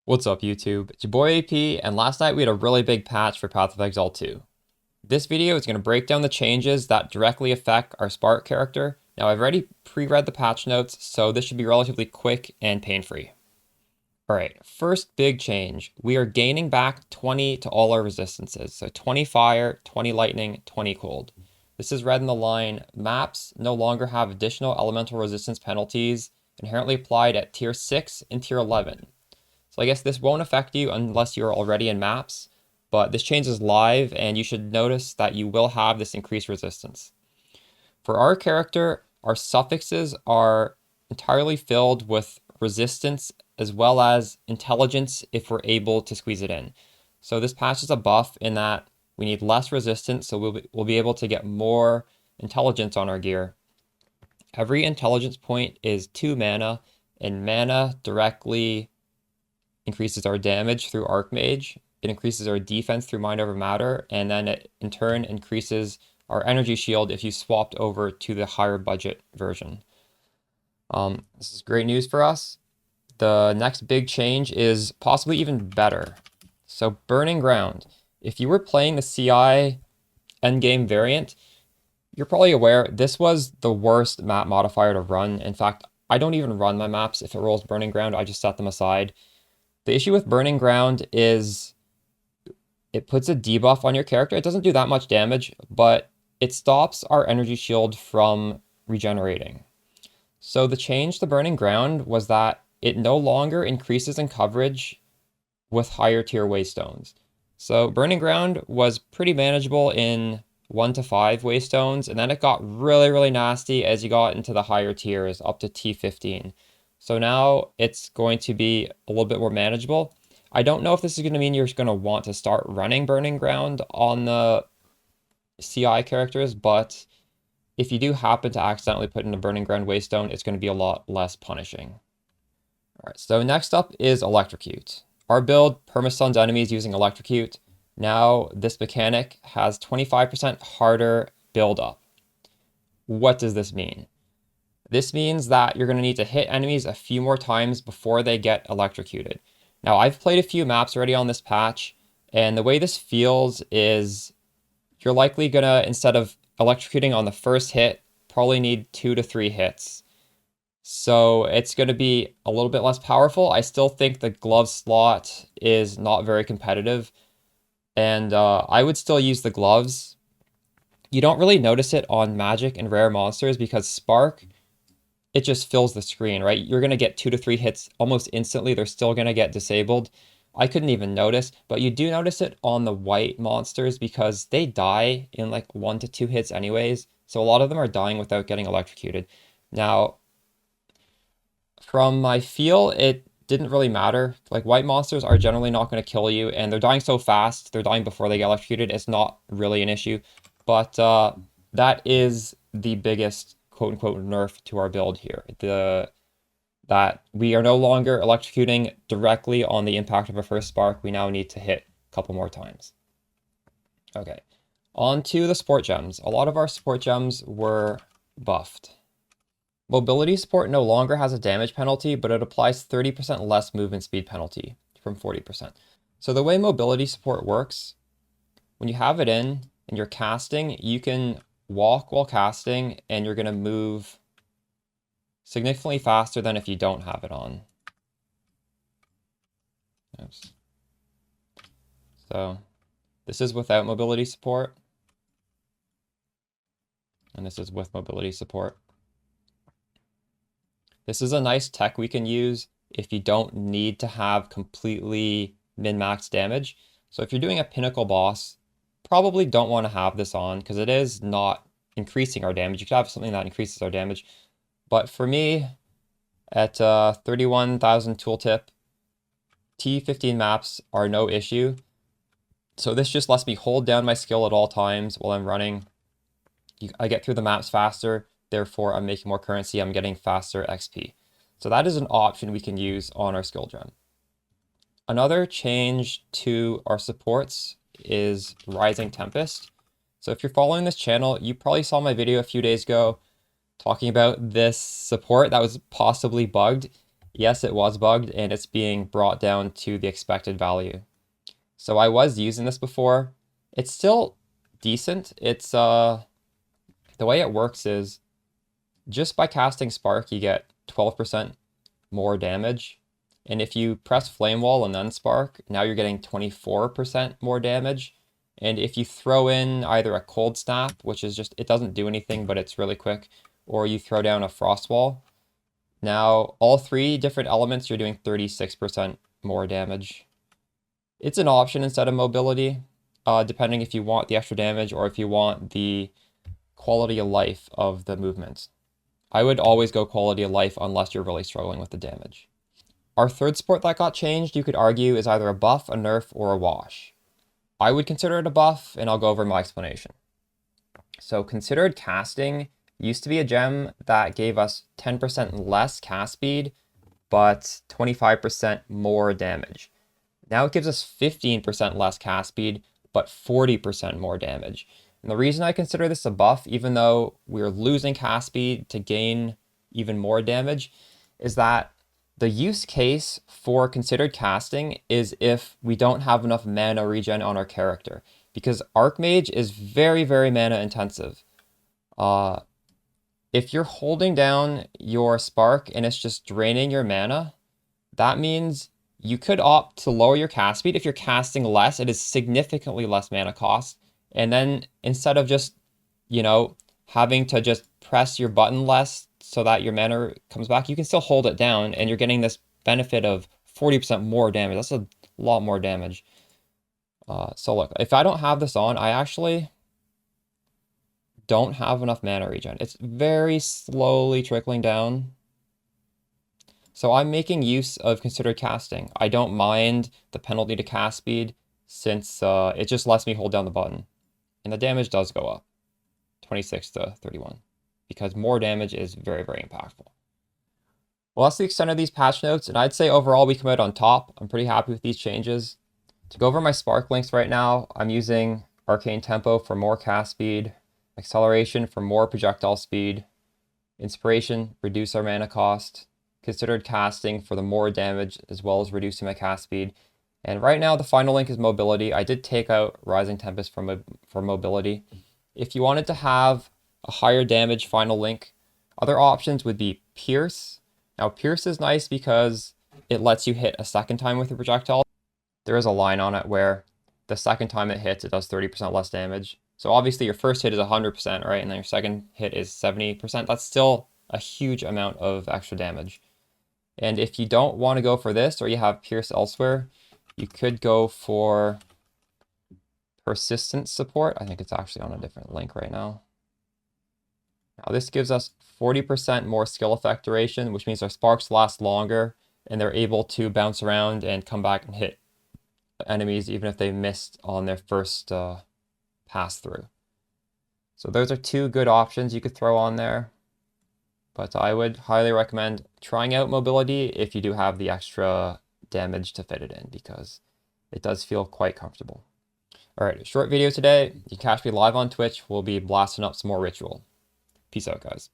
What's up, YouTube? It's your boy AP, and last night we had a really big patch for Path of Exile 2. This video is going to break down the changes that directly affect our Spark character. Now, I've already pre-read the patch notes, so this should be relatively quick and pain-free. Alright, first big change. We are gaining back 20 to all our resistances. So 20 fire, 20 lightning, 20 cold. This is read in the line, maps no longer have additional elemental resistance penalties inherently applied at tier 6 and tier 11. So I guess this won't affect you unless you're already in maps, but this change is live and you should notice that you will have this increased resistance. For our character, our suffixes are entirely filled with resistance as well as intelligence if we're able to squeeze it in. So this patch is a buff in that we need less resistance, so we'll be able to get more intelligence on our gear. Every intelligence point is 2 mana, and mana directly increases our damage through Archmage, it increases our defense through Mind Over Matter, and then it in turn increases our energy shield if you swapped over to the higher budget version. This is great news for us. The next big change is possibly even better. So Burning Ground. If you were playing the CI endgame variant, you're probably aware this was the worst map modifier to run. In fact, I don't even run my maps if it rolls Burning Ground, I just set them aside. The issue with Burning Ground is it puts a debuff on your character. It doesn't do that much damage, but it stops our energy shield from regenerating. So the change to Burning Ground was that it no longer increases in coverage with higher tier waystones. So Burning Ground was pretty manageable in 1 to 5 waystones, and then it got really nasty as you got into the higher tiers up to T15. So now it's going to be a little bit more manageable. I don't know if this is going to mean you're going to want to start running Burning Ground on the CI characters, but if you do happen to accidentally put in a Burning Ground Waystone, it's going to be a lot less punishing. Alright, so next up is Electrocute. Our build permastuns enemies using Electrocute. Now this mechanic has 25% harder build up. What does this mean? This means that you're going to need to hit enemies a few more times before they get electrocuted. Now, I've played a few maps already on this patch, and the way this feels is you're likely going to, instead of electrocuting on the first hit, probably need 2 to 3 hits. So it's going to be a little bit less powerful. I still think the glove slot is not very competitive, and I would still use the gloves. You don't really notice it on magic and rare monsters because Spark, it just fills the screen, right? You're going to get 2 to 3 hits almost instantly. They're still going to get disabled. I couldn't even notice, but you do notice it on the white monsters because they die in like 1 to 2 hits anyways. So a lot of them are dying without getting electrocuted. Now, from my feel, it didn't really matter. Like white monsters are generally not going to kill you, and they're dying so fast, they're dying before they get electrocuted. It's not really an issue, but that is the biggest quote-unquote nerf to our build here. That we are no longer electrocuting directly on the impact of a first spark. We now need to hit a couple more times. Okay, on to the support gems. A lot of our support gems were buffed. Mobility support no longer has a damage penalty, but it applies 30% less movement speed penalty from 40%. So the way mobility support works, when you have it in and you're casting, you can walk while casting, and you're going to move significantly faster than if you don't have it on. Oops. So this is without mobility support, and this is with mobility support. This is a nice tech we can use if you don't need to have completely min-max damage. So if you're doing a pinnacle boss, probably don't want to have this on because it is not increasing our damage. You could have something that increases our damage. But for me, at 31,000 tooltip, T15 maps are no issue. So this just lets me hold down my skill at all times while I'm running. I get through the maps faster, therefore I'm making more currency, I'm getting faster XP. So that is an option we can use on our skill gem. Another change to our supports is Rising Tempest. So if you're following this channel, you probably saw my video a few days ago talking about this support that was possibly bugged. Yes, it was bugged and it's being brought down to the expected value. So I was using this before. It's still decent. It's the way it works is just by casting Spark, you get 12% more damage. And if you press Flame Wall and then Spark, now you're getting 24% more damage. And if you throw in either a Cold Snap, which is just, it doesn't do anything, but it's really quick, or you throw down a Frost Wall, now all three different elements, you're doing 36% more damage. It's an option instead of mobility, depending if you want the extra damage or if you want the quality of life of the movement. I would always go quality of life unless you're really struggling with the damage. Our third support that got changed, you could argue, is either a buff, a nerf, or a wash. I would consider it a buff, and I'll go over my explanation. So considered casting used to be a gem that gave us 10% less cast speed, but 25% more damage. Now it gives us 15% less cast speed, but 40% more damage. And the reason I consider this a buff, even though we're losing cast speed to gain even more damage, is that the use case for considered casting is if we don't have enough mana regen on our character, because Archmage is very, very mana intensive. If you're holding down your Spark and it's just draining your mana, that means you could opt to lower your cast speed. If you're casting less, it is significantly less mana cost. And then instead of just, having to just press your button less so that your mana comes back, you can still hold it down and you're getting this benefit of 40% more damage. That's a lot more damage. So look, if I don't have this on, I actually don't have enough mana regen. It's very slowly trickling down. So I'm making use of considered casting. I don't mind the penalty to cast speed since it just lets me hold down the button. And the damage does go up, 26 to 31, because more damage is very, very impactful. Well, that's the extent of these patch notes, and I'd say overall we come out on top. I'm pretty happy with these changes. To go over my Spark links right now, I'm using Arcane Tempo for more cast speed, Acceleration for more projectile speed, Inspiration, reduce our mana cost, Considered Casting for the more damage as well as reducing my cast speed. And right now the final link is Mobility. I did take out Rising Tempest for Mobility. If you wanted to have a higher damage final link, other options would be Pierce. Now Pierce is nice because it lets you hit a second time with your projectile. There is a line on it where the second time it hits, it does 30% less damage. So obviously your first hit is 100%, right? And then your second hit is 70%. That's still a huge amount of extra damage. And if you don't want to go for this, or you have Pierce elsewhere, you could go for Persistent Support. I think it's actually on a different link right now. Now this gives us 40% more skill effect duration, which means our sparks last longer, and they're able to bounce around and come back and hit enemies even if they missed on their first pass through. So those are two good options you could throw on there. But I would highly recommend trying out Mobility if you do have the extra damage to fit it in, because it does feel quite comfortable. All right, short video today. You can catch me live on Twitch. We'll be blasting up some more Ritual. Peace out, guys.